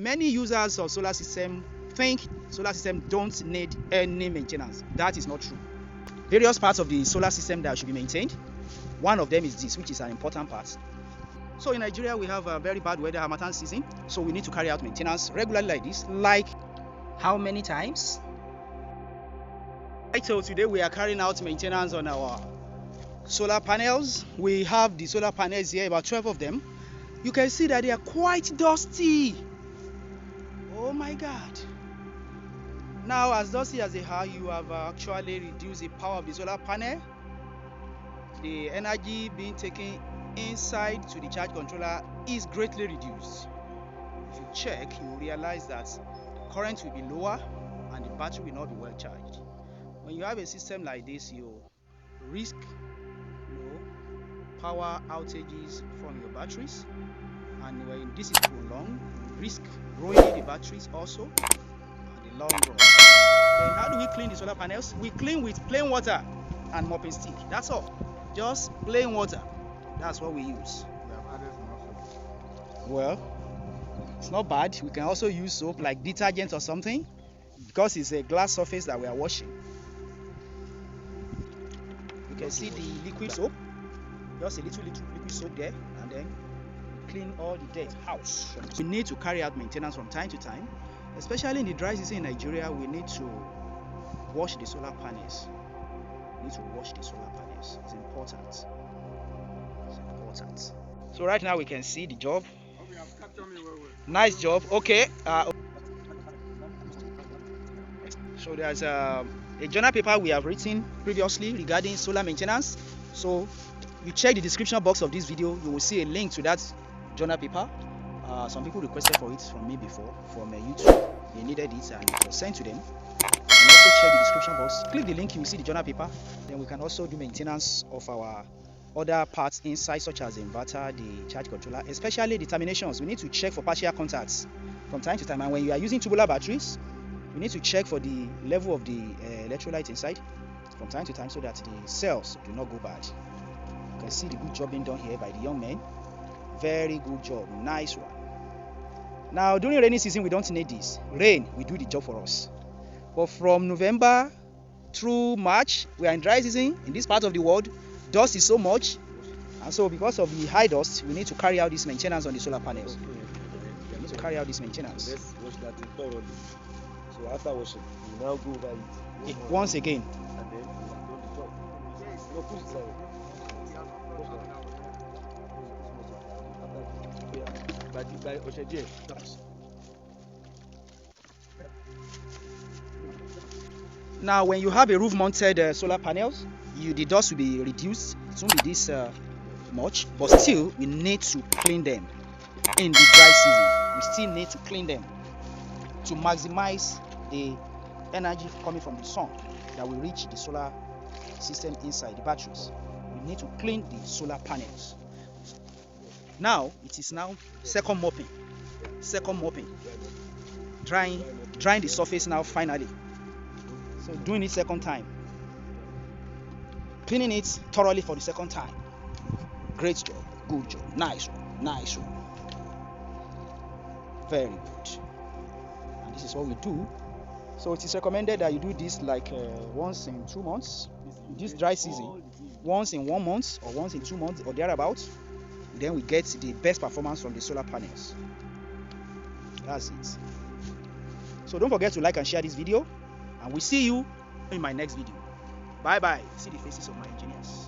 Many users of solar system think solar system don't need any maintenance. That is not true. Various parts of the solar system that should be maintained. One of them is this, which is an important part. So in Nigeria, we have a very bad weather, Harmattan season. So we need to carry out maintenance regularly like this. Like how many times? Right, so today we are carrying out maintenance on our solar panels. We have the solar panels here, about 12 of them. You can see that they are quite dusty. Oh my God. Now, as dusty as they are, you have actually reduced the power of the solar panel. The energy being taken inside to the charge controller is greatly reduced. If you check, you will realize that the current will be lower and the battery will not be well charged. When you have a system like this, you risk power outages from your batteries, and when this is prolonged, you risk ruining the batteries also in the long run. Then how do we clean the solar panels? We clean with plain water and mopping stick. That's all. Just plain water. That's what we use. Well, it's not bad. We can also use soap like detergent or something, because it's a glass surface that we are washing. You can see the liquid soap, just a little liquid soap there, and then clean all the dirt out. We need to carry out maintenance from time to time, especially in the dry season in Nigeria. We need to wash the solar panels. It's important. It's important. So right now we can see the job. Nice job. Okay. So there's a journal paper we have written previously regarding solar maintenance. So you check the description box of this video, you will see a link to that journal paper. Some people requested for it from me before, from YouTube. They needed it and it was sent to them. And also check the description box. Click the link, you will see the journal paper. Then we can also do maintenance of our other parts inside, such as the inverter, the charge controller, especially the terminations. We need to check for partial contacts from time to time. And when you are using tubular batteries, we need to check for the level of the electrolyte inside from time to time, so that the cells do not go bad. You can see the good job being done here by the young men. Very good job. Nice one. Now, during rainy season, we don't need this. Rain will do the job for us. But from November through March, we are in dry season. In this part of the world, dust is so much, and so because of the high dust, we need to carry out this maintenance on the solar panels. We need to carry out this maintenance. Let's wash that thing thoroughly. So after washing, we now go over it once again. And then we do the job. No, push it aside. By Osheje. Now, when you have a roof-mounted solar panels, the dust will be reduced. It won't be this much, but still, we need to clean them in the dry season. We still need to clean them to maximize the energy coming from the sun that will reach the solar system inside the batteries. We need to clean the solar panels. Now, it is now second mopping. Drying the surface now finally. So doing it second time. Cleaning it thoroughly for the second time. Great job. Good job. Nice one. Very good. And this is what we do. So it is recommended that you do this like once in 2 months. This dry season, once in 1 month or once in 2 months or thereabouts. Then we get the best performance from the solar panels. That's it. So don't forget to like and share this video, and we'll see you in my next video. Bye bye. See the faces of my engineers.